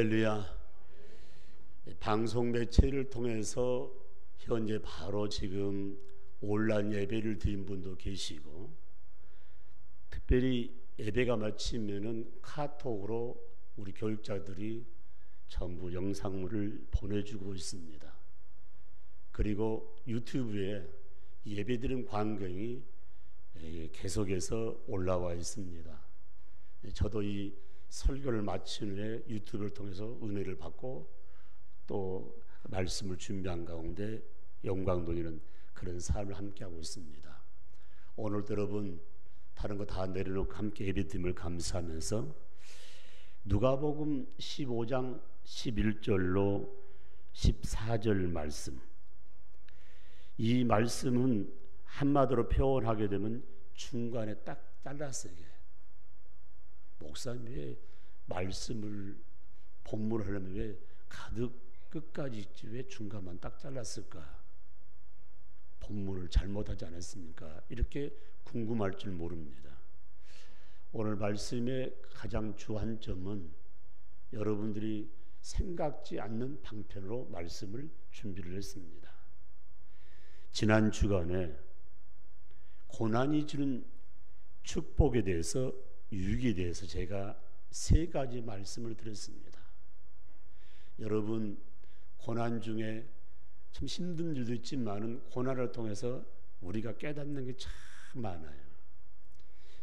할렐루야. 방송 매체를 통해서 현재 바로 지금 온라인 예배를 드린 분도 계시고, 특별히 예배가 마치면은 카톡으로 우리 교육자들이 전부 영상물을 보내주고 있습니다. 그리고 유튜브에 예배드린 광경이 계속해서 올라와 있습니다. 저도 이 설교를 마친 후에 유튜브를 통해서 은혜를 받고 또 말씀을 준비한 가운데 영광 돌리는 그런 삶을 함께하고 있습니다. 오늘도 여러분 다른 거 다 내려놓고 함께 예배드림을 감사하면서 누가복음 15장 11절로 14절 말씀, 이 말씀은 한마디로 표현하게 되면 중간에 딱 잘랐어요. 목사님 왜 말씀을 본문을 하려면 왜 가득 끝까지 있지 왜 중간만 딱 잘랐을까? 본문을 잘못하지 않았습니까? 이렇게 궁금할 줄 모릅니다. 오늘 말씀의 가장 주안점은 여러분들이 생각지 않는 방편으로 말씀을 준비를 했습니다. 지난 주간에 고난이 주는 축복에 대해서, 유익에 대해서 제가 세 가지 말씀을 드렸습니다. 여러분 고난 중에 참 힘든 일도 있지만은 고난을 통해서 우리가 깨닫는 게 참 많아요.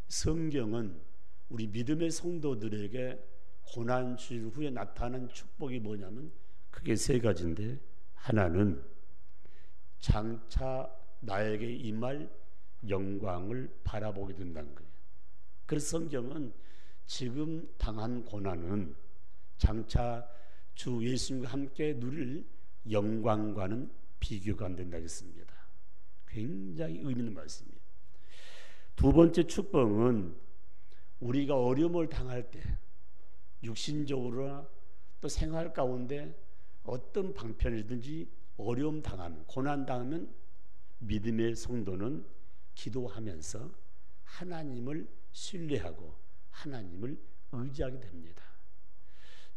성경은 우리 믿음의 성도들에게 고난 주일 후에 나타난 축복이 뭐냐면 그게 세 가지인데, 하나는 장차 나에게 임할 영광을 바라보게 된다는 거예요. 그래서 성경은 지금 당한 고난은 장차 주 예수님과 함께 누릴 영광과는 비교가 안 된다고 했습니다. 굉장히 의미 있는 말씀이에요. 두 번째 축복은 우리가 어려움을 당할 때 육신적으로나 또 생활 가운데 어떤 방편이든지 어려움 당하면, 고난 당하면 믿음의 성도는 기도하면서 하나님을 신뢰하고 하나님을 의지하게 됩니다.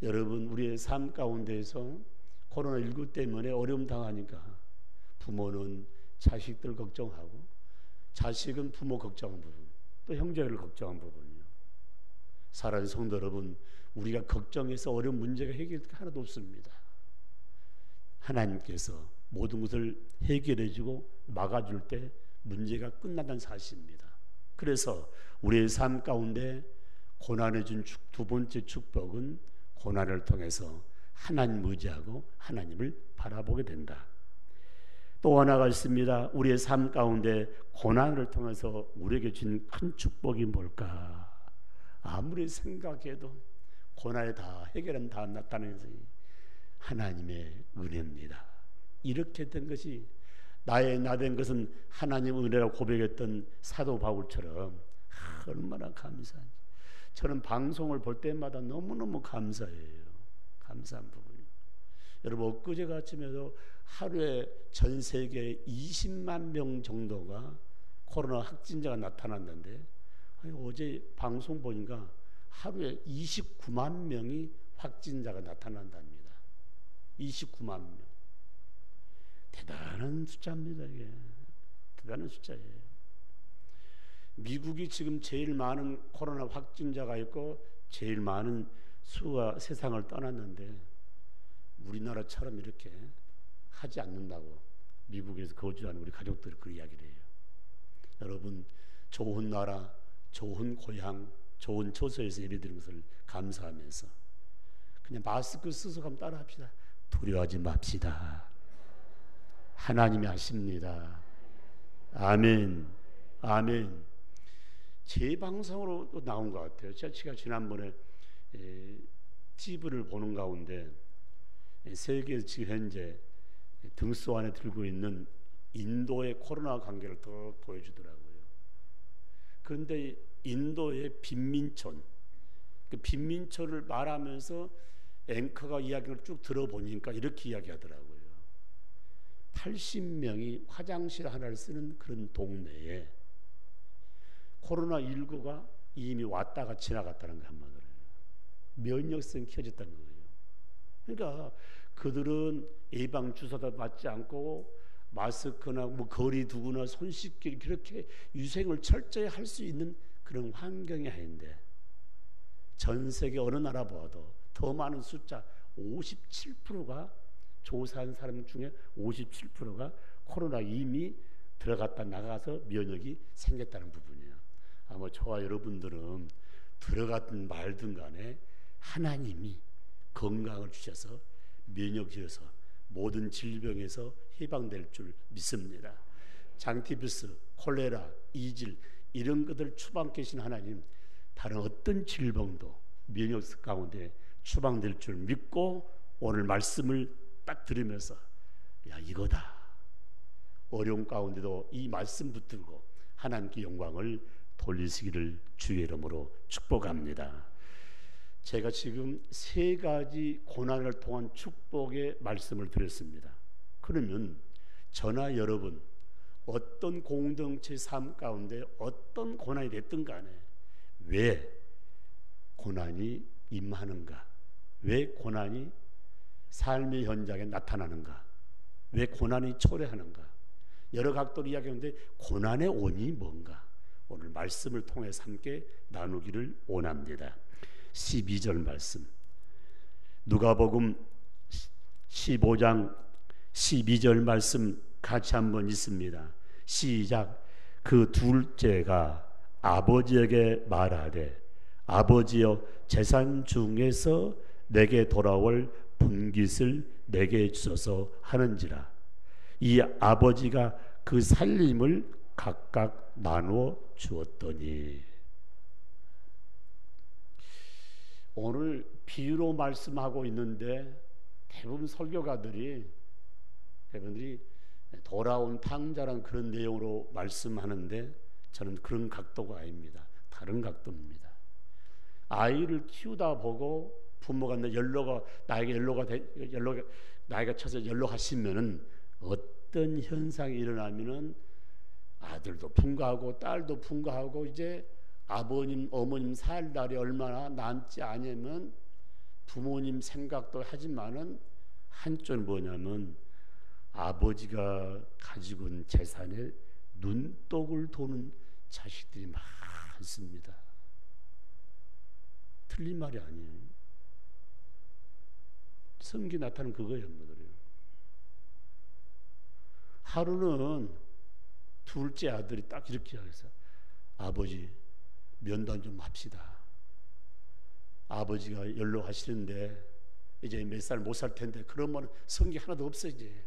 여러분 우리의 삶 가운데에서 코로나19 때문에 어려움 당하니까 부모는 자식들 걱정하고, 자식은 부모 걱정한 부분, 또 형제를 걱정한 부분이요. 사랑하는 성도 여러분, 우리가 걱정해서 어려운 문제가 해결될 게 하나도 없습니다. 하나님께서 모든 것을 해결해주고 막아줄 때 문제가 끝난다는 사실입니다. 그래서 우리의 삶 가운데 고난을 준 두 번째 축복은 고난을 통해서 하나님 의지하고 하나님을 바라보게 된다. 또 하나가 있습니다. 우리의 삶 가운데 고난을 통해서 우리에게 준 큰 축복이 뭘까? 아무리 생각해도 고난이 다 해결은 다 나타나는 하나님의 은혜입니다. 이렇게 된 것이 나의 나 된 것은 하나님 은혜라고 고백했던 사도 바울처럼 얼마나 감사한지. 저는 방송을 볼 때마다 너무너무 감사해요. 감사한 부분이. 여러분 엊그제 아침에도 하루에 전 세계 20만 명 정도가 코로나 확진자가 나타났는데, 어제 방송 보니까 하루에 29만 명이 확진자가 나타난답니다. 29만 명. 대단한 숫자입니다. 이게 대단한 숫자예요. 미국이 지금 제일 많은 코로나 확진자가 있고 제일 많은 수가 세상을 떠났는데 우리나라처럼 이렇게 하지 않는다고 미국에서 거주하는 우리 가족들이 그 이야기를 해요. 여러분 좋은 나라, 좋은 고향, 좋은 처소에서 예배드리는 것을 감사하면서 그냥 마스크 쓰고 가면 따라합시다. 두려워하지 맙시다. 하나님이 하십니다. 아멘. 아멘. 제 방송으로 나온 것 같아요. 제가 지난번에 TV를 보는 가운데 세계에서 지금 현재 등수 안에 들고 있는 인도의 코로나 관계를 더 보여주더라고요. 그런데 인도의 빈민촌, 그 빈민촌을 말하면서 앵커가 이야기를 쭉 들어보니까 이렇게 이야기하더라고요. 80명이 화장실 하나를 쓰는 그런 동네에 코로나19가 이미 왔다가 지나갔다는 거 한마디로. 면역성이 켜졌다는 거예요. 그러니까 그들은 예방 주사도 맞지 않고 마스크나 뭐 거리 두고나 손 씻기 그렇게 위생을 철저히 할 수 있는 그런 환경이 아닌데 전 세계 어느 나라 봐도 더 많은 숫자 57%가 조사한 사람 중에 57%가 코로나 이미 들어갔다 나가서 면역이 생겼다는 부분이에요. 아마 저와 여러분들은 들어갔든 말든 간에 하나님이 건강을 주셔서 면역 주셔서 모든 질병에서 해방될 줄 믿습니다. 장티푸스, 콜레라, 이질 이런 것들 추방케신 하나님 다른 어떤 질병도 면역 가운데 추방될 줄 믿고 오늘 말씀을 딱 들으면서 야 이거다 어려운 가운데도 이 말씀 붙들고 하나님께 영광을 돌리시기를 주의 이름으로 축복합니다. 제가 지금 세 가지 고난을 통한 축복의 말씀을 드렸습니다. 그러면 저나 여러분 어떤 공동체 삶 가운데 어떤 고난이 됐든 간에 왜 고난이 임하는가, 왜 고난이 삶의 현장에 나타나는가, 왜 고난이 초래하는가, 여러 각도로 이야기하는데 고난의 원인이 뭔가 오늘 말씀을 통해서 함께 나누기를 원합니다. 12절 말씀, 누가복음 15장 12절 말씀 같이 한번 읽습니다. 시작. 그 둘째가 아버지에게 말하되 아버지여 재산 중에서 내게 돌아올 분깃을 내게 주소서 하는지라. 이 아버지가 그 살림을 각각 나누어 주었더니. 오늘 비유로 말씀하고 있는데 대부분 설교가들이 돌아온 탕자란 그런 내용으로 말씀하는데 저는 그런 각도가 아닙니다. 다른 각도입니다. 아이를 키우다 보고 부모가 나이가 차서 연로하시면은 어떤 현상이 일어나면은 아들도 분가하고 딸도 분가하고 이제 아버님 어머님 살 날이 얼마나 남지 않으면 부모님 생각도 하지만은 한쪽은 뭐냐면 아버지가 가지고 있는 재산에 눈독을 도는 자식들이 많습니다. 틀린 말이 아니에요. 성경에 나타나는 그거예요. 하루는 둘째 아들이 딱 이렇게 하면서 아버지 면담 좀 합시다. 아버지가 연로하시는데 이제 몇 살 못 살 텐데 그러면 성경 하나도 없어. 이제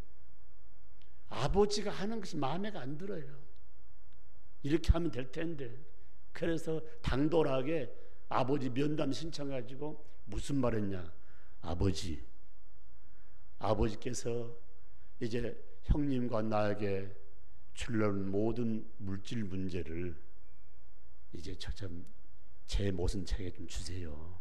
아버지가 하는 것이 마음에 안 들어요. 이렇게 하면 될 텐데. 그래서 당돌하게 아버지 면담 신청해가지고 무슨 말했냐. 아버지께서 이제 형님과 나에게 주려는 모든 물질 문제를 이제 제 모든 책에 좀 주세요.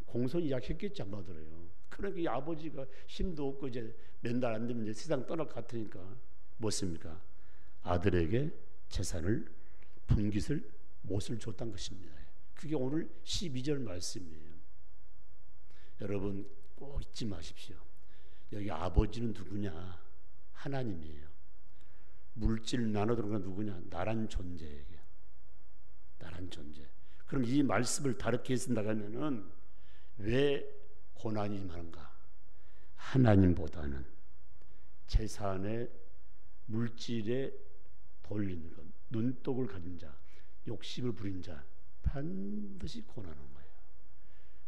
공손히 이야기했겠지 아마 들어요. 그러니까 이 아버지가 힘도 없고 이제 몇 달 안 되면 이제 세상 떠날 것 같으니까 무엇입니까? 아들에게 재산을 분깃을 못을 줬다는 것입니다. 그게 오늘 12절 말씀이에요. 여러분 꼭 잊지 마십시오. 여기 아버지는 누구냐? 하나님이에요. 물질 나눠주는 건 누구냐? 나란 존재에게. 나란 존재. 그럼 이 말씀을 다르게 쓴다면은 왜 고난이 임하는가? 하나님보다는 재산의 물질에 돌리는 것, 눈독을 가진 자, 욕심을 부린 자 반드시 고난하는 거예요.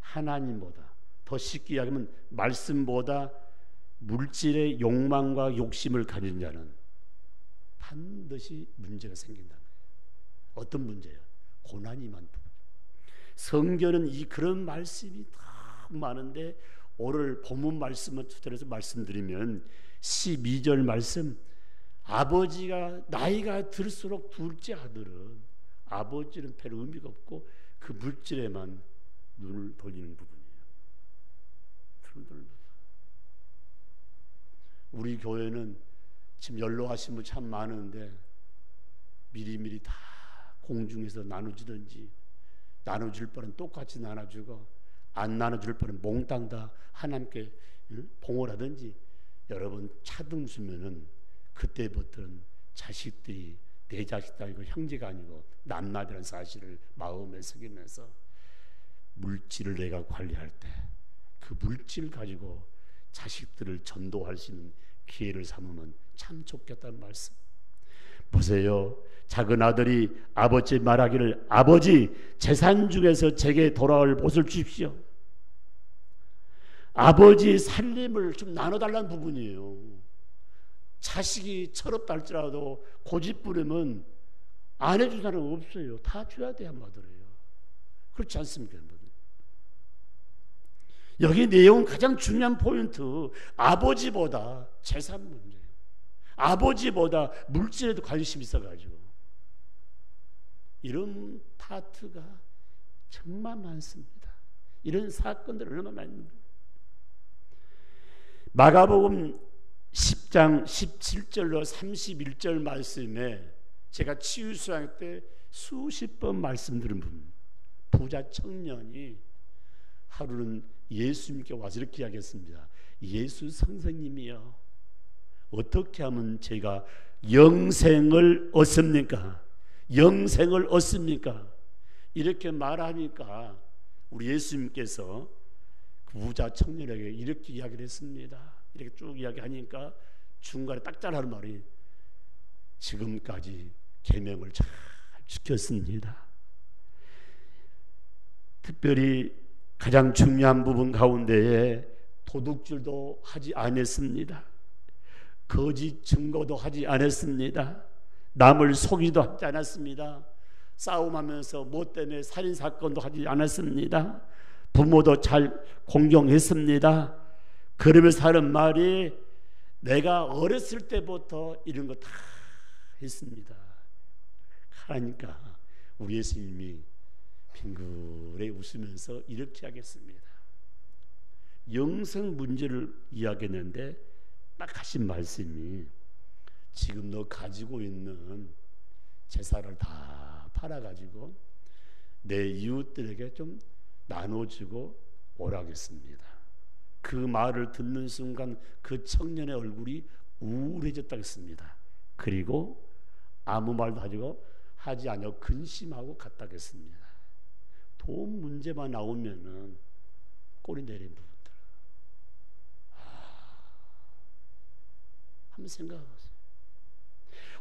하나님보다 더 쉽게 이야기하면 말씀보다 물질의 욕망과 욕심을 가진 자는 반드시 문제가 생긴다는 거예요. 어떤 문제예요? 고난이 임한 부분. 성경은 그런 말씀이 딱 많은데 오늘 본문 말씀을 투자해서 말씀드리면 12절 말씀, 아버지가 나이가 들수록 둘째 아들은 아버지는 별 의미가 없고 그 물질에만 눈을 돌리는 부분이에요. 우리 교회는 지금 연로하신 분 참 많은데 미리미리 다 공중에서 나눠주든지 나눠줄 뻔은 똑같이 나눠주고 안 나눠줄 뻔은 몽땅 다 하나님께 봉헌하든지 여러분 차등 주면은 그때부터는 자식들이 내 자식도 아니고 형제가 아니고 남나라는 사실을 마음에 새기면서 물질을 내가 관리할 때 그 물질 가지고 자식들을 전도할 수 있는 기회를 삼으면 참 좋겠다는 말씀. 보세요. 작은 아들이 아버지 말하기를 아버지 재산 중에서 제게 돌아올 못을 주십시오. 아버지 살림을 좀 나눠달라는 부분이에요. 자식이 철없다 할지라도 고집 부리면 안 해준 사람 없어요. 다 줘야 돼 한마디로요. 그렇지 않습니까? 여기 내용 가장 중요한 포인트, 아버지보다 재산 문제예요. 아버지보다 물질에도 관심이 있어가지고 이런 파트가 정말 많습니다. 이런 사건들 얼마나 많습니다. 마가복음 10장 17절로 31절 말씀에 제가 치유수양 때 수십 번 말씀드린 분, 부자 청년이 하루는 예수님께 와서 이렇게 이야기했습니다. 예수 선생님이요, 어떻게 하면 제가 영생을 얻습니까? 영생을 얻습니까? 이렇게 말하니까 우리 예수님께서 그 부자 청년에게 이렇게 이야기를 했습니다. 이렇게 쭉 이야기하니까 중간에 딱 잘하는 말이 지금까지 계명을 잘 지켰습니다. 특별히 가장 중요한 부분 가운데에 도둑질도 하지 않았습니다. 거짓 증거도 하지 않았습니다. 남을 속이도 하지 않았습니다. 싸움하면서 뭐 때문에 살인사건도 하지 않았습니다. 부모도 잘 공경했습니다. 그러면서 하는 말이 내가 어렸을 때부터 이런 거 다 했습니다. 하니까 우리 예수님이 빙그레 웃으면서 이렇게 하겠습니다. 영생 문제를 이야기했는데 딱 하신 말씀이 지금 너 가지고 있는 재산을 다 팔아가지고 내 이웃들에게 좀 나눠주고 오라겠습니다. 그 말을 듣는 순간 그 청년의 얼굴이 우울해졌다고 했습니다. 그리고 아무 말도 하지 않고 근심하고 갔다고 했습니다. 돈 문제만 나오면은 꼬리 내린 부분들. 한번 생각해보세요.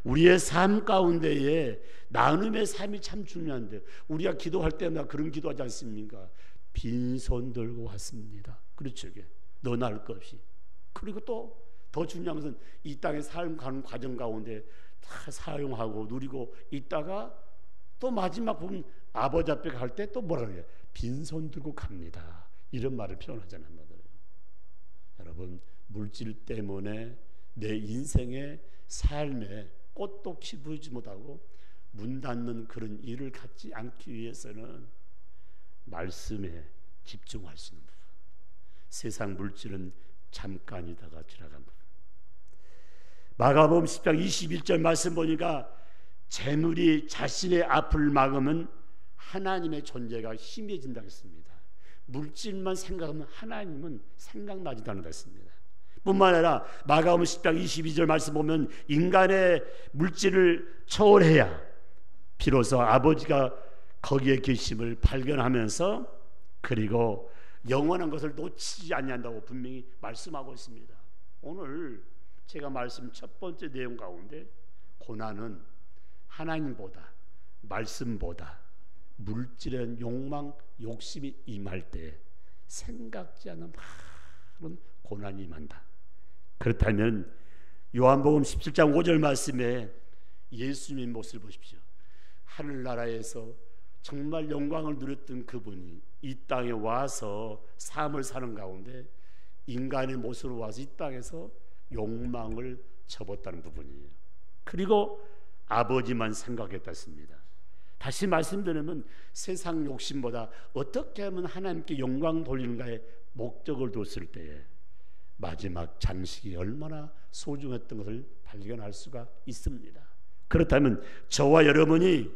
우리의 삶 가운데에 나눔의 삶이 참 중요한데 우리가 기도할 때마다 그런 기도하지 않습니까? 빈손 들고 왔습니다. 그렇죠. 이게 너나 할 것 없이. 그리고 또 더 중요한 것은 이 땅에 삶 가는 과정 가운데 다 사용하고 누리고 있다가 또 마지막 보면 아버지 앞에 갈 때 또 뭐라 그래요? 빈손 들고 갑니다. 이런 말을 표현하잖아요. 여러분, 물질 때문에 내 인생의 삶에 꽃도 피부지 못하고 문 닫는 그런 일을 갖지 않기 위해서는 말씀에 집중할 수 있는 부분. 세상 물질은 잠깐이다가 지나간 부분. 마가복음 10장 21절 말씀 보니까 재물이 자신의 앞을 막으면 하나님의 존재가 희미해진다고 했습니다. 물질만 생각하면 하나님은 생각나지도 않는다고 했습니다. 뿐만 아니라 마가복음 10장 22절 말씀 보면 인간의 물질을 초월해야 비로소 아버지가 거기에 계심을 발견하면서 그리고 영원한 것을 놓치지 아니한다고 분명히 말씀하고 있습니다. 오늘 제가 말씀 첫 번째 내용 가운데 고난은 하나님보다 말씀보다 물질의 욕망 욕심이 임할 때 생각지 않은 많은 고난이 임한다. 그렇다면 요한복음 17장 5절 말씀에 예수님의 모습을 보십시오. 하늘나라에서 정말 영광을 누렸던 그분이 이 땅에 와서 삶을 사는 가운데 인간의 모습으로 와서 이 땅에서 욕망을 접었다는 부분이에요. 그리고 아버지만 생각했다습니다. 다시 말씀드리면 세상 욕심보다 어떻게 하면 하나님께 영광 돌리는가에 목적을 뒀을 때에 마지막 장식이 얼마나 소중했던 것을 발견할 수가 있습니다. 그렇다면 저와 여러분이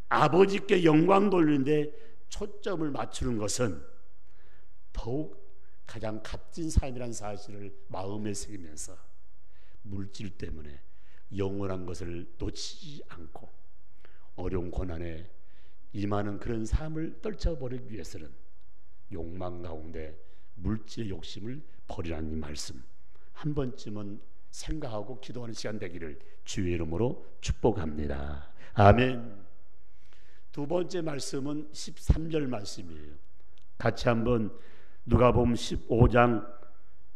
아버지께 영광 돌리는데 초점을 맞추는 것은 더욱 가장 값진 삶이라는 사실을 마음에 새기면서 물질 때문에 영원한 것을 놓치지 않고 어려운 고난에 임하는 그런 삶을 떨쳐버리기 위해서는 욕망 가운데 물질의 욕심을 버리라는 이 말씀 한 번쯤은 생각하고 기도하는 시간 되기를 주의 이름으로 축복합니다. 아멘. 두 번째 말씀은 13절 말씀이에요. 같이 한번 누가복음 15장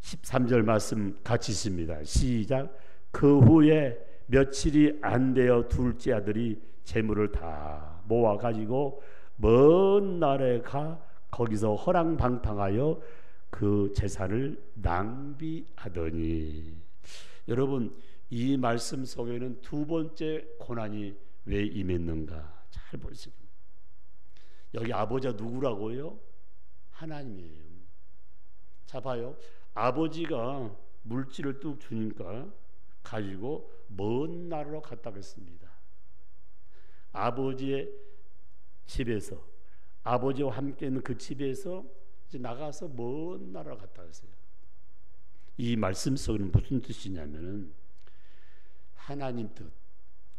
13절 말씀 같이 있습니다. 시작. 그 후에 며칠이 안 되어 둘째 아들이 재물을 다 모아 가지고 먼 나라에 가 거기서 허랑방탕하여 그 재산을 낭비하더니. 여러분, 이 말씀 속에는 두 번째 고난이 왜 임했는가 잘 보시고, 여기 아버지가 누구라고요? 하나님이에요. 자 봐요. 아버지가 물질을 뚝 주니까 가지고 먼 나라로 갔다 했습니다. 아버지의 집에서, 아버지와 함께 있는 그 집에서 이제 나가서 먼 나라로 갔다 왔어요. 이 말씀 속에는 무슨 뜻이냐면은 하나님 뜻,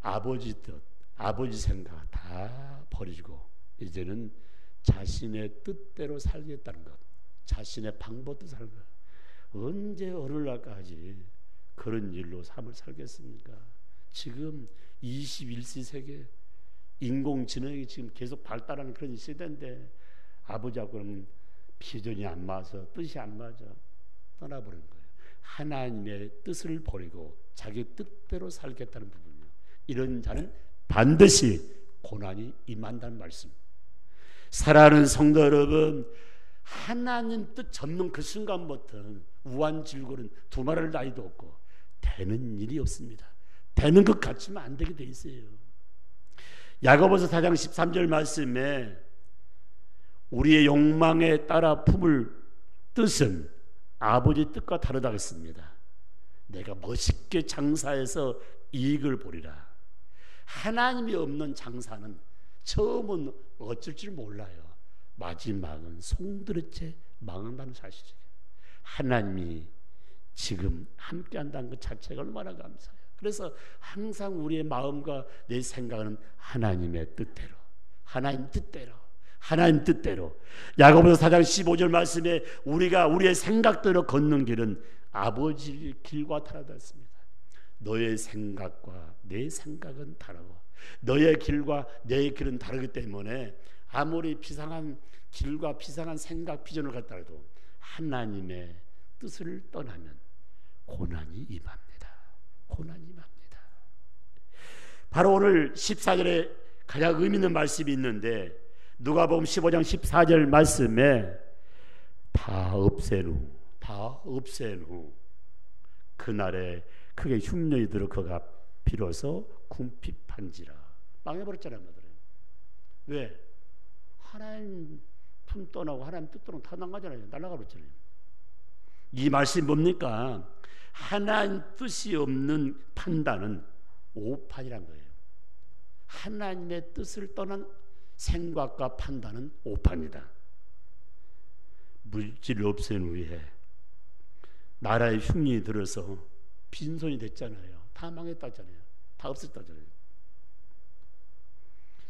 아버지 뜻, 아버지 생각 다 버리고 이제는 자신의 뜻대로 살겠다는 것, 자신의 방법대로 살는 것. 언제 어른날까지 그런 일로 삶을 살겠습니까? 지금 21세 세계 인공지능이 지금 계속 발달하는 그런 시대인데 아버지하고는 비전이 안 맞아서 뜻이 안 맞아 떠나버린 거예요. 하나님의 뜻을 버리고 자기 뜻대로 살겠다는 부분이요. 이런 자는 반드시 고난이 임한다는 말씀. 사랑하는 성도 여러분, 하나님 뜻 접는 그 순간부터 우환질고는 두말할 나이도 없고 되는 일이 없습니다. 되는 것 같지만 안 되게 돼 있어요. 야고보서 4장 13절 말씀에 우리의 욕망에 따라 품을 뜻은 아버지 뜻과 다르다고 했습니다. 내가 멋있게 장사해서 이익을 보리라. 하나님이 없는 장사는 처음은 어쩔 줄 몰라요. 마지막은 송두리째 망한다는 사실이에요. 하나님이 지금 함께한다는 것 자체가 얼마나 감사해요. 그래서 항상 우리의 마음과 내 생각은 하나님의 뜻대로, 하나님 뜻대로, 하나님 뜻대로. 야고보서 4장 15절 말씀에 우리가 우리의 생각대로 걷는 길은 아버지 길과 다르다습니다. 너의 생각과 내 생각은 다르고 너의 길과 내 길은 다르기 때문에 아무리 비상한 길과 비상한 생각, 비전을 갖다 해도 하나님의 뜻을 떠나면 고난이 임합니다. 고난이 임합니다. 바로 오늘 14절에 가장 의미 있는 말씀이 있는데 누가복음 15장 14절 말씀에 다 없앤 후 그날에 크게 흉년이 들어 그가 비로소 궁핍한지라. 망해버렸잖아요. 왜? 하나님 품 떠나고 하나님 뜻 떠나고 다 나가잖아요. 날아가 버렸잖아요. 이 말씀이 뭡니까? 하나님 뜻이 없는 판단은 오판이란 거예요. 하나님의 뜻을 떠난 생각과 판단은 오판이다. 물질을 없앤 후에 나라의 흉년이 들어서 빈손이 됐잖아요. 다 망했다잖아요. 다 없었다잖아요.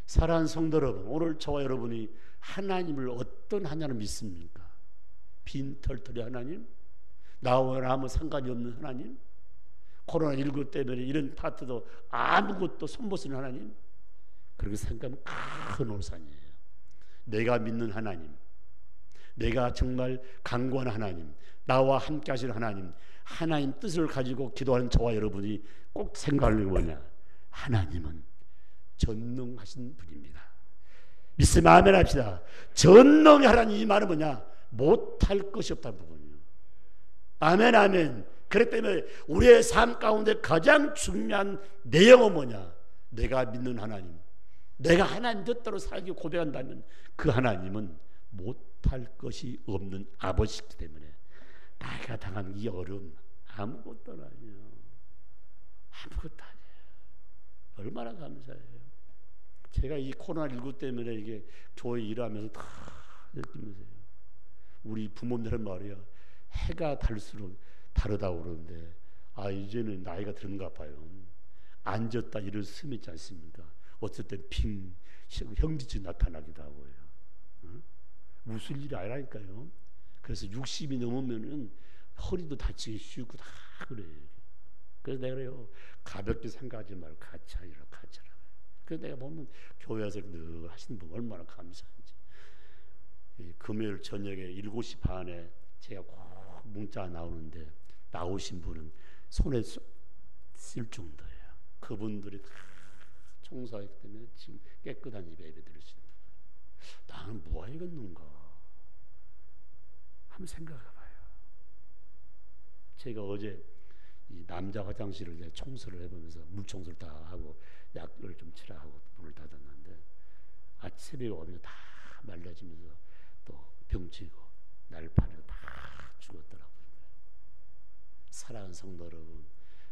사랑하는 성도 여러분, 오늘 저와 여러분이 하나님을 어떤 하나님을 믿습니까? 빈털털이 하나님? 나와 아무 상관이 없는 하나님? 코로나19 때문에 이런 파트도 아무것도 손 못 쓰는 하나님? 그렇게 생각하면 큰 오산이에요. 내가 믿는 하나님, 내가 정말 강구하는 하나님, 나와 함께 하시는 하나님, 하나님 뜻을 가지고 기도하는 저와 여러분이 꼭 생각하는 게 뭐냐? 하나님은 전능하신 분입니다. 믿으면 아멘 합시다. 전능의 하나님, 이 말은 뭐냐? 못할 것이 없다는 부분이에요. 아멘 아멘. 그렇기 때문에 우리의 삶 가운데 가장 중요한 내용은 뭐냐? 내가 믿는 하나님, 내가 하나님 뜻대로 살기 고백한다면 그 하나님은 못할 것이 없는 아버지이기 때문에 내가 당한 이 어려움 아무것도 아니에요. 아무것도 아니에요. 얼마나 감사해요. 제가 이 코로나19 때문에 이게 교회 일하면서 다 느끼면서요. 우리 부모님들은 말이야, 해가 달수록 다르다고 그러는데, 이제는 나이가 드는가 봐요. 앉았다 일을 쓰면 있지 않습니까? 어쩔 땐 핑 형지증 나타나기도 하고요. 무슨 일이 아니라니까요. 그래서 60이 넘으면은 허리도 다치기 쉽고 다 그래요. 그래서 내가 그래요, 가볍게 생각하지 말고 같이 하라. 그래서 내가 보면 교회에서 늘 하시는 분 얼마나 감사한지. 금요일 저녁에 7시 반에 제가 꼭 문자 나오는데 나오신 분은 손에 쓸 정도예요. 그분들이 다 청소하기 때문에 지금 깨끗한 집에 예배 드릴 수 있는 거예요. 나는 뭐 하겠는가 한번 생각해 봐요. 제가 어제 이 남자 화장실을 청소를 해보면서 물청소를 다 하고 약을 좀 칠하고 문을 닫았는데 아침에 오면 다 말라지면서 또 병치고 날파리가 다 죽었더라고요. 사랑하는 성도 여러분,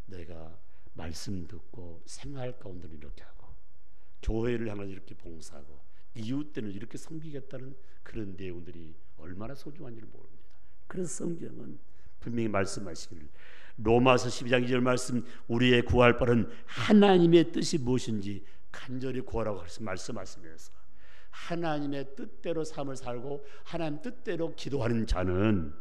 내가 말씀 듣고 생활 가운데 이렇게 하고 교회를 향해서 이렇게 봉사하고 이웃들을 이렇게 섬기겠다는 그런 내용들이 얼마나 소중한지를 모릅니다. 그래서 성경은 분명히 말씀하시기를, 로마서 12장 2절 말씀, 우리의 구할 바는 하나님의 뜻이 무엇인지 간절히 구하라고 말씀하시면서 하나님의 뜻대로 삶을 살고 하나님 뜻대로 기도하는 자는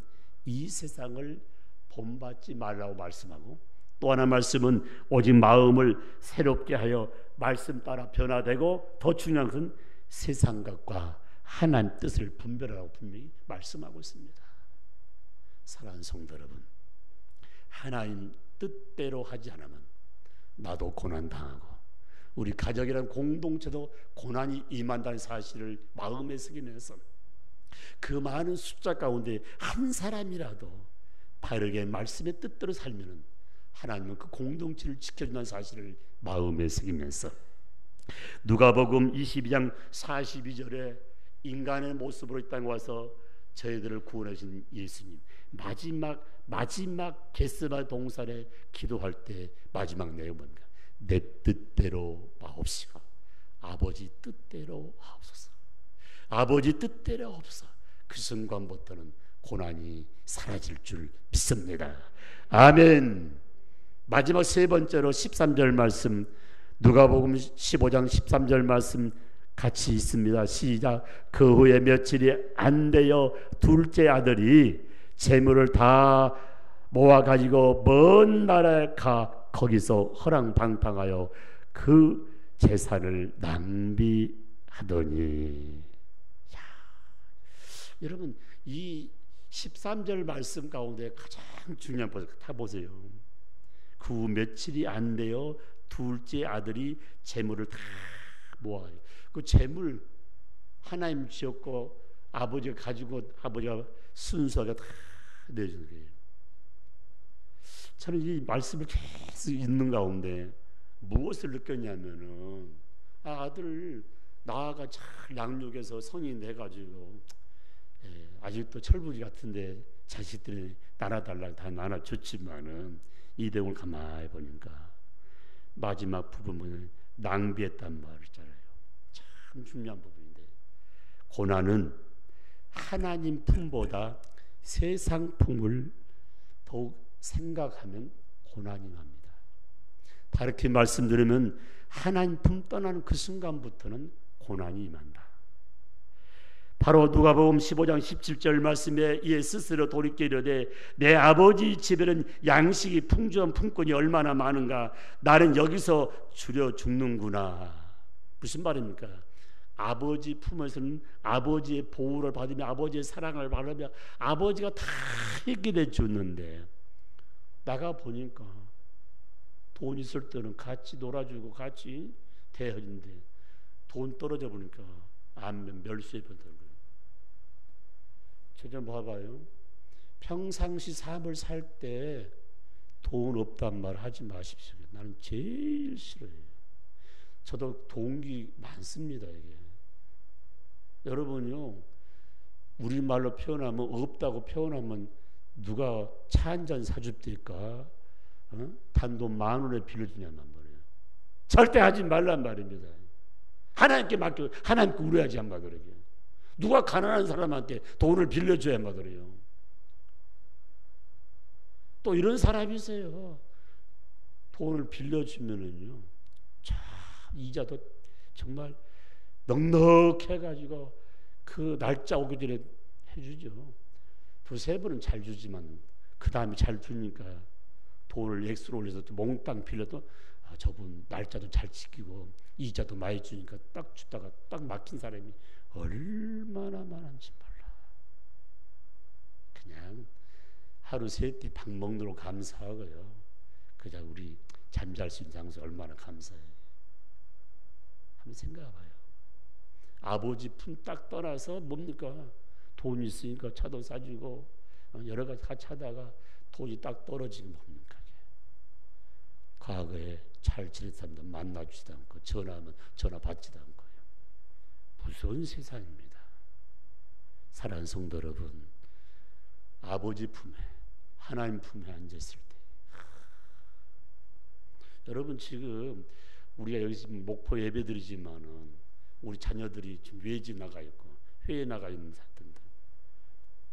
이 세상을 본받지 말라고 말씀하고, 또 하나 말씀은 오직 마음을 새롭게 하여 말씀 따라 변화되고, 더 중요한 것은 세상각과 하나님 뜻을 분별하라고 분명히 말씀하고 있습니다. 사랑하는 성도 여러분, 하나님 뜻대로 하지 않으면 나도 고난당하고 우리 가족이라는 공동체도 고난이 임한다는 사실을 마음에 새기면서 그 많은 숫자 가운데 한 사람이라도 바르게 말씀의 뜻대로 살면 하나님은 그 공동체를 지켜준다는 사실을 마음에 새기면서 누가복음 22장 42절에 인간의 모습으로 이 땅에 와서 저희들을 구원하신 예수님, 마지막 겟세마네 동산에 기도할 때 마지막 내용은 뭔가, 내 뜻대로 마옵시고 아버지 뜻대로 하옵소서. 아버지 뜻대로 하옵소서. 그 순간부터는 고난이 사라질 줄 믿습니다. 아멘. 마지막 세 번째로 13절 말씀, 누가복음 15장 13절 말씀 같이 있습니다. 시작. 그 후에 며칠이 안 되어 둘째 아들이 재물을 다 모아가지고 먼 나라에 가 거기서 허랑방탕하여 그 재산을 낭비하더니. 야, 여러분, 이 13절 말씀 가운데 가장 중요한 것 다 보세요. 그 후 며칠이 안 되어 둘째 아들이 재물을 다 모아요. 그 재물 하나님 지었고 아버지가 가지고 아버지가 순수하게 다 내주는 거예요. 저는 이 말씀을 계속 읽는 가운데 무엇을 느꼈냐면은, 아들 나아가 잘 양육해서 성인 돼가지고 아직도 철부지 같은데 자식들이 나눠달라고 다 나눠줬지만은 이 내용을 가만히 보니까 마지막 부분은 낭비했단 말이잖아요. 참 중요한 부분인데, 고난은 하나님 품보다 세상 품을 더욱 생각하면 고난이 납니다. 다르게 말씀드리면 하나님 품 떠나는 그 순간부터는 고난이 임한다. 바로 누가복음 15장 17절 말씀에 이에 스스로 돌이켜 이르되, 내 아버지 집에는 양식이 풍주한 품꾼이 얼마나 많은가, 나는 여기서 줄여 죽는구나. 무슨 말입니까? 아버지 품에서는 아버지의 보호를 받으며 아버지의 사랑을 받으며 아버지가 다 해결해 줬는데, 나가 보니까 돈 있을 때는 같이 놀아주고 같이 대하는데 돈 떨어져 보니까 안면 멸수해 버리는 거예요. 저 좀 봐봐요. 평상시 삶을 살 때 돈 없단 말 하지 마십시오. 나는 제일 싫어해요. 저도 동기 많습니다. 이게 여러분요, 우리말로 표현하면, 없다고 표현하면 누가 차 한 잔 사줍니까? 단돈 10,000원에 빌려주냐는 말이에요. 절대 하지 말란 말입니다. 하나님께 맡겨, 하나님께 우려하지 않마 그러게. 누가 가난한 사람한테 돈을 빌려줘야 그래요. 또 이런 사람이 있어요. 돈을 빌려주면은요, 자, 이자도 정말 넉넉해가지고 그 날짜 오기 전에 해주죠. 두세 번은 잘 주지만 그 다음에 잘 주니까 돈을 액수로 올려서 또 몽땅 빌려도 저분 날짜도 잘 지키고 이자도 많이 주니까 딱 주다가 딱 막힌 사람이 얼마나 많은지 몰라. 그냥 하루 세 끼 밥 먹느라고 감사하고요. 그냥 우리 잠잘 수 있는 장소 얼마나 감사해요. 한번 생각해봐요. 아버지 품 딱 떠나서 뭡니까? 돈이 있으니까 차도 사주고 여러 가지 같이 하다가 돈이 딱 떨어지면 뭡니까? 과거에 잘 지냈던 사람도 만나주지도 않고 전화하면 전화 받지도 않고요. 무서운 세상입니다. 사랑하는 성도 여러분, 아버지 품에, 하나님 품에 앉았을 때, 여러분 지금 우리가 여기 지금 목포 예배드리지만은 우리 자녀들이 지금 외지 나가 있고 회에 나가 있는 사람들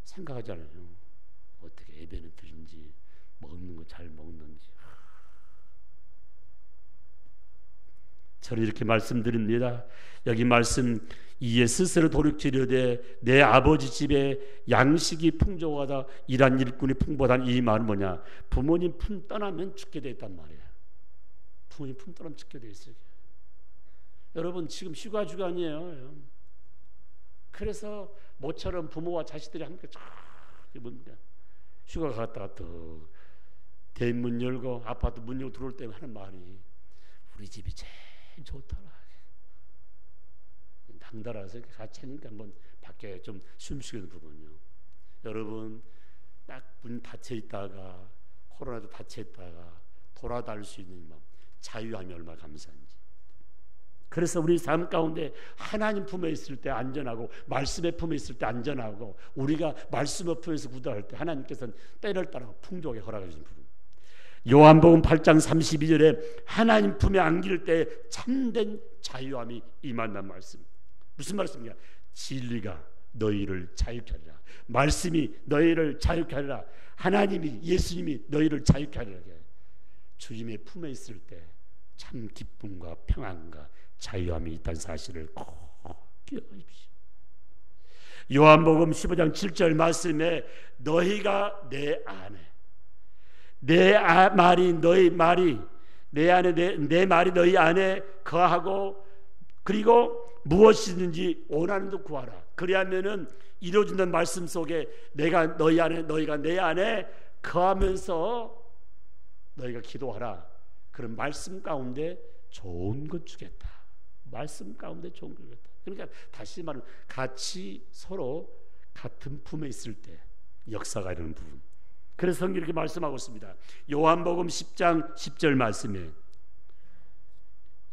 생각하잖아요. 어떻게 예배는 드린지, 먹는 거 잘 먹는지. 저는 이렇게 말씀드립니다. 여기 말씀, 이에 스스로 돌이키려되 내 아버지 집에 양식이 풍족하다 일한 일꾼이 풍부하다는 이 말은 뭐냐? 부모님 품 떠나면 죽게 돼 있단 말이에요. 부모님 품 떠나면 죽게 돼 있어요. 여러분 지금 휴가 주간이에요. 그래서 모처럼 부모와 자식들이 함께 뭡니까? 휴가 갔다가 또 대문 열고 아파트 문 열고 들어올 때 하는 말이 우리 집이 제일 좋더라. 당달아서 같이 하니까 한번 밖에 좀 숨쉬는 부분이요. 여러분 딱 문 닫혀 있다가 코로나도 닫혀 있다가 돌아다닐 수 있는 자유함이 얼마나 감사한지. 그래서 우리 삶 가운데 하나님 품에 있을 때 안전하고 말씀의 품에 있을 때 안전하고 우리가 말씀의 품에서 구달할 때 하나님께서는 때를 따라 풍족하게 허락해 주신 부분. 요한복음 8장 32절에 하나님 품에 안길 때 참된 자유함이 임한다는 말씀. 무슨 말씀이냐? 진리가 너희를 자유케 하리라. 말씀이 너희를 자유케 하리라. 하나님이 예수님이 너희를 자유케 하리라. 주님의 품에 있을 때 참 기쁨과 평안과 자유함이 있다는 사실을 꼭 기억하십시오. 요한복음 15장 7절 말씀에 너희가 내 안에, 내 말이 너희 말이 내 안에 내 말이 너희 안에 거하고 그리고 무엇이든지 원하는 듯 구하라. 그리하면은 이루어진다는 말씀 속에 내가 너희 안에 너희가 내 안에 거하면서 너희가 기도하라. 그런 말씀 가운데 좋은 것 주겠다. 말씀 가운데 좋은 것 주겠다. 그러니까 다시 말하면 같이 서로 같은 품에 있을 때 역사가 이루는 부분. 그래서 성경이 이렇게 말씀하고 있습니다. 요한복음 10장 10절 말씀에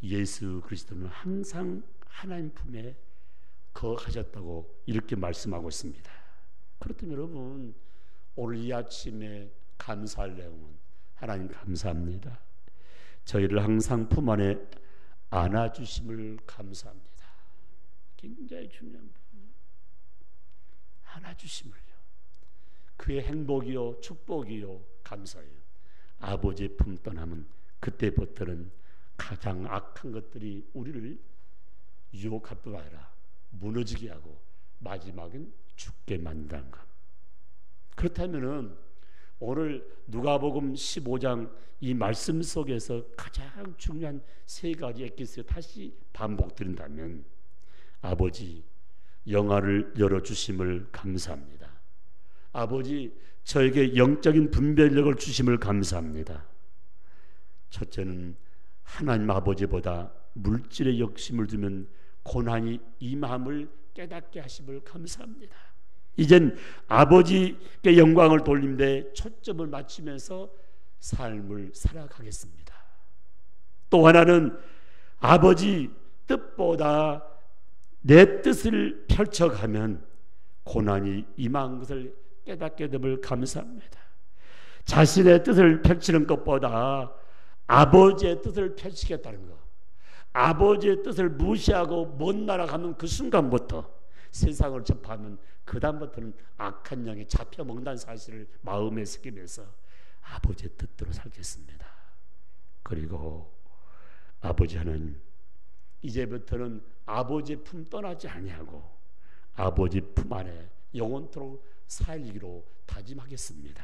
예수 그리스도는 항상 하나님 품에 거하셨다고 이렇게 말씀하고 있습니다. 그렇다면 여러분 오늘 이 아침에 감사할 내용은 하나님 감사합니다. 저희를 항상 품 안에 안아주심을 감사합니다. 굉장히 중요한 부분. 안아주심을요. 그의 행복이요 축복이요 감사해요. 아버지의 품 떠나면 그때부터는 가장 악한 것들이 우리를 유혹할 뿐 아니라 무너지게 하고 마지막엔 죽게 만든다는 것. 그렇다면은 오늘 누가복음 15장 이 말씀 속에서 가장 중요한 세 가지 엑기스를 다시 반복드린다면 아버지 영화를 열어주심을 감사합니다. 아버지 저에게 영적인 분별력을 주심을 감사합니다. 첫째는 하나님 아버지보다 물질에 욕심을 두면 고난이 임함을 깨닫게 하심을 감사합니다. 이젠 아버지께 영광을 돌리는데 초점을 맞추면서 삶을 살아가겠습니다. 또 하나는 아버지 뜻보다 내 뜻을 펼쳐가면 고난이 임한 것을 깨닫게 됨을 감사합니다. 자신의 뜻을 펼치는 것보다 아버지의 뜻을 펼치겠다는 것, 아버지의 뜻을 무시하고 먼 나라 가면 그 순간부터 세상을 접하면 그 다음부터는 악한 영에 잡혀먹는다는 사실을 마음에 새기면서 아버지의 뜻대로 살겠습니다. 그리고 아버지 하나님, 이제부터는 아버지 품 떠나지 아니하고 아버지 품 안에 영원토록 살기로 다짐하겠습니다.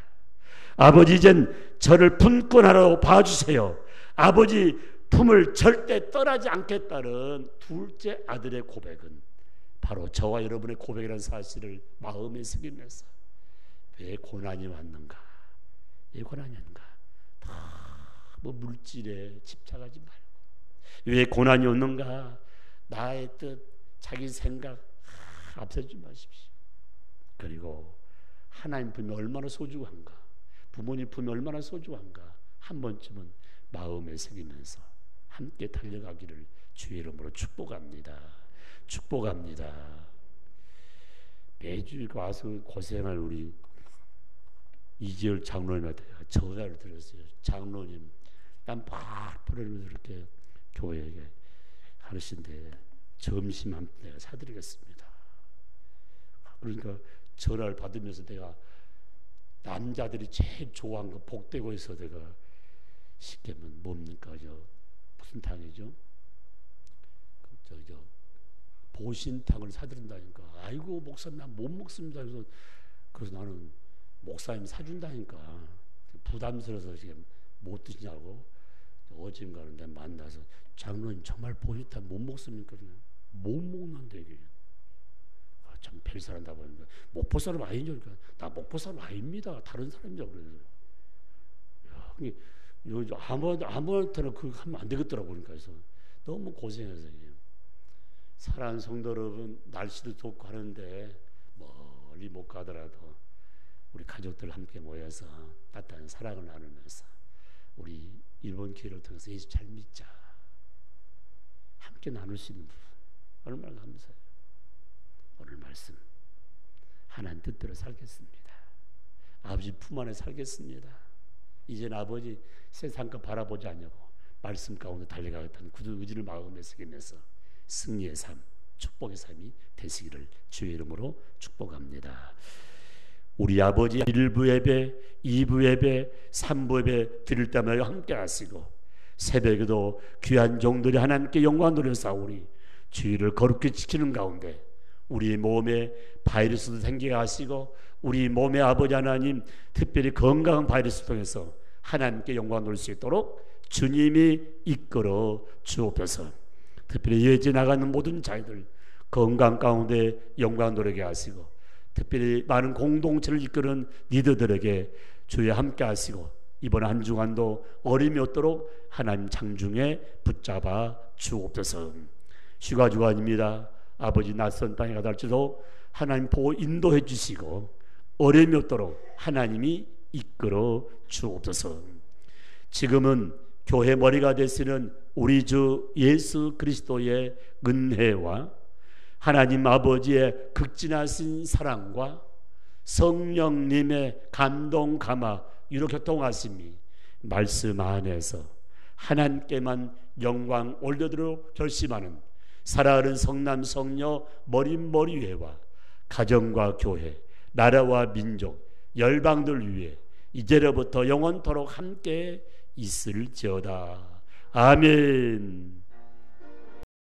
아버지, 이젠 저를 품권하러 봐주세요. 아버지 품을 절대 떠나지 않겠다는 둘째 아들의 고백은 바로 저와 여러분의 고백이라는 사실을 마음에 새기면서 왜 고난이 왔는가, 왜 고난이 왔는가, 뭐 물질에 집착하지 말고 왜 고난이 오는가, 나의 뜻, 자기 생각 앞세우지 마십시오. 그리고 하나님 품이 얼마나 소중한가, 부모님 품이 얼마나 소중한가 한 번쯤은 마음에 새기면서 함께 달려가기를 주의 이름으로 축복합니다. 축복합니다. 매주 와서 고생할 우리 이지열 장로님한테 전화를 드렸어요. 장로님, 난 바쁘게 이렇게 교회에 하시는데 점심 한 번 내가 사드리겠습니다. 그러니까 전화를 받으면서 내가 남자들이 제일 좋아하는 거 복되고에서 내가 쉽게 하면 뭡니까? 무슨 탕이죠? 저 보신탕을 사드린다니까. 아이고 목사님, 난 못 먹습니다. 그래서 나는 목사님 사준다니까. 부담스러워서 지금 못 드시냐고. 어젠가는 내가 만나서 장로님 정말 보신탕 못 먹습니까? 못 먹는데 이게. 참 별사람다 보니까 목포 사람 아니죠. 그러니까 나 목포 사람 아닙니다. 다른 사람이죠. 그래서 아무한테나 그거 하면 안 되겠더라고. 그래서 너무 고생해서 사랑하는 성도 여러분, 날씨도 덥고 하는데 멀리 못 가더라도 우리 가족들 함께 모여서 따뜻한 사랑을 나누면서 우리 일본 교회를 통해서 예수 잘 믿자 함께 나눌 수 있는 부분 얼마나 감사해요. 오늘 말씀 하나님 뜻대로 살겠습니다. 아버지 품 안에 살겠습니다. 이제는 아버지 세상 것 바라보지 않냐고 말씀 가운데 달려가겠다는 굳은 의지를 마음에 새기면서 승리의 삶, 축복의 삶이 되시기를 주의 이름으로 축복합니다. 우리 아버지 1부 예배, 2부 예배, 3부 예배 드릴 때마다 함께 하시고 새벽에도 귀한 종들이 하나님께 영광 돌려 싸우니 주의를 거룩히 지키는 가운데 우리 몸에 바이러스도 생기게 하시고 우리 몸에 아버지 하나님 특별히 건강한 바이러스 통해서 하나님께 영광 돌릴 수 있도록 주님이 이끌어 주옵소서. 특별히 예지 나가는 모든 자들 건강 가운데 영광 돌리게 하시고 특별히 많은 공동체를 이끄는 리더들에게 주에 함께 하시고 이번 한 주간도 어림이 없도록 하나님 장중에 붙잡아 주옵소서. 휴가 주간입니다. 아버지 낯선 땅에 가달지도 하나님 보고 인도해 주시고 어려움이 없도록 하나님이 이끌어 주옵소서. 지금은 교회 머리가 되시는 우리 주 예수 그리스도의 은혜와 하나님 아버지의 극진하신 사랑과 성령님의 감동 감화 이렇게 교통하심이 말씀 안에서 하나님께만 영광 올려드리도록 결심하는 사랑하는 성남 성녀 머릿머리회와 가정과 교회, 나라와 민족, 열방들 위해 이제로부터 영원토록 함께 있을지어다. 아멘.